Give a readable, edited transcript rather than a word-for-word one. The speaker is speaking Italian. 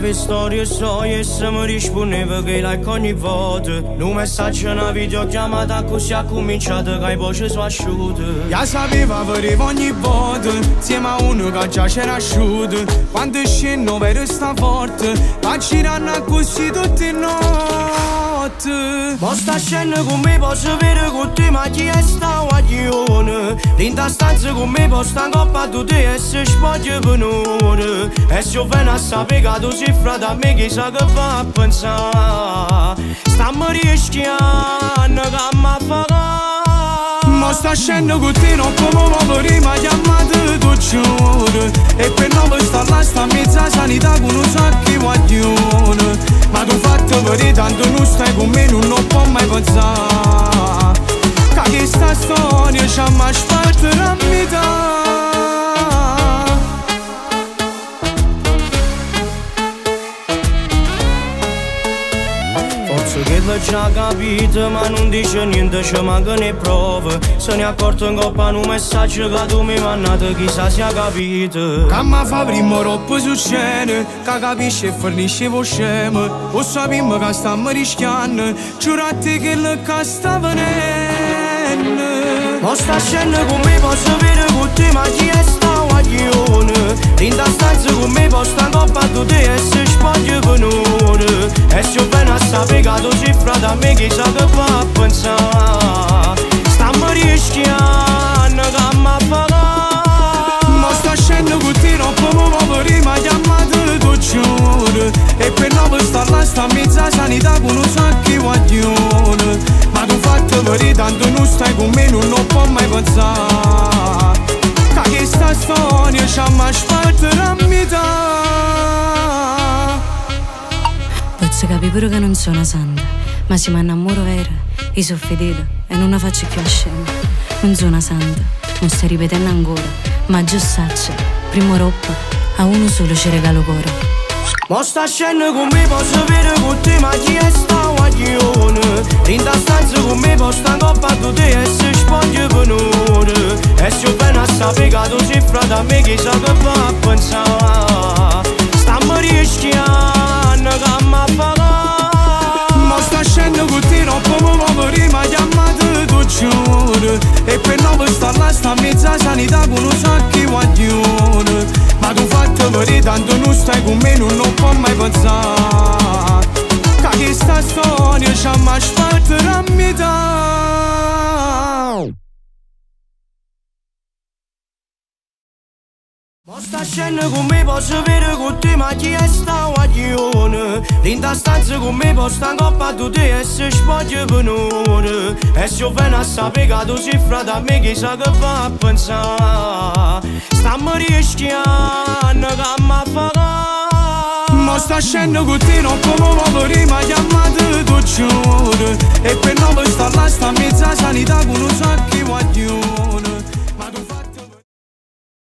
Avevi storie sue e se mi rispondeva che like ogni volta. Un messaggio, una videochiamata così ha cominciato che i voci sono asciute. Ja sapeva veniva ogni volta, insieme a uno che già c'era asciutto. Quando scendo per resta forte, ma girano così tutte le notte. Ma sta scena con me posso vedere con te, ma chi è sta guaglione? Rinda stanza con me posso stare in coppa a tutte e se spoglia per un'ora. E se io vengo a sapere che tu sei frate a me, chissà che fa a pensare. Stiamo rischiando che mi fa. Ma sta scena con te non come prima chiamata tu giuro. E per non stare là sta mezza sanità con un sacco di guaglione. Ma tu fatto vedere tanto non stai con me, non può mai pensare che questa storia ci ha mai spalto a metà. Forse che l'ha già capito, ma non dice niente, ci mancano le prove. Se ne è accorto in coppa un messaggio che tu mi hai mandato, chissà si è capito. Che mi fa prima troppo succede, che capisce e fornisce voce. O sappiamo che stiamo rischiando, giurate che le che sta venendo. Ma sta scena con me posso vedere con te, ma chi è sta guaglione? Rinda stanza con me posso stare in coppa a tutte e se spoglia per un'ora. E se io vengo a sapere che tu sei frate a me, chissà che fa a pensare. Stiamo rischiando che mi fa. Ma sta scena con te non come prima chiamata tu giuro. E per non stare là sta mezza sanità con un sacco di guaglione. Ma tu fatto vedere tanto non stai con me, non può mai pensare che questa storia ci ha mai spalto a metà. Posso capire pure che non sono santa, ma se mi innamoro vera, io sono fedele e non la faccio più a scema. Non sono santa, non sto ripetendo ancora, ma già saccia, prima roppa, a uno solo ci regalo cuore. Ma sta scena con me posso vedere con te, ma chi è sta guaglione? Rinda stanza con me posso stare in coppa a tutte e se spoglia per un'ora. E se io vengo a sapere che tu sei frate a me, chissà che fa a pensare. Stiamo rischiando che mi fa. Ma sta scena con te non come prima chiamata tu giuro. E per non stare là sta mezza sanità con un sacco di guaglione. Ma tu fatto vedere tanto non stai con me, non può mai pensare che questa storia ci ha mai spalto a metà. Ma sta scena con me posso vedere con te, ma chi è sta guaglione? Rinda stanza con me posso stare in coppa a tutte e se spoglia per un'ora. E se io vengo a sapere che tu sei frate a me, chissà che fa a pensare. Stiamo rischiando che mi fa. Ma sta scena con te non come prima chiamata tu giuro. E per non stare là sta mezza sanità con un sacco di guaglione.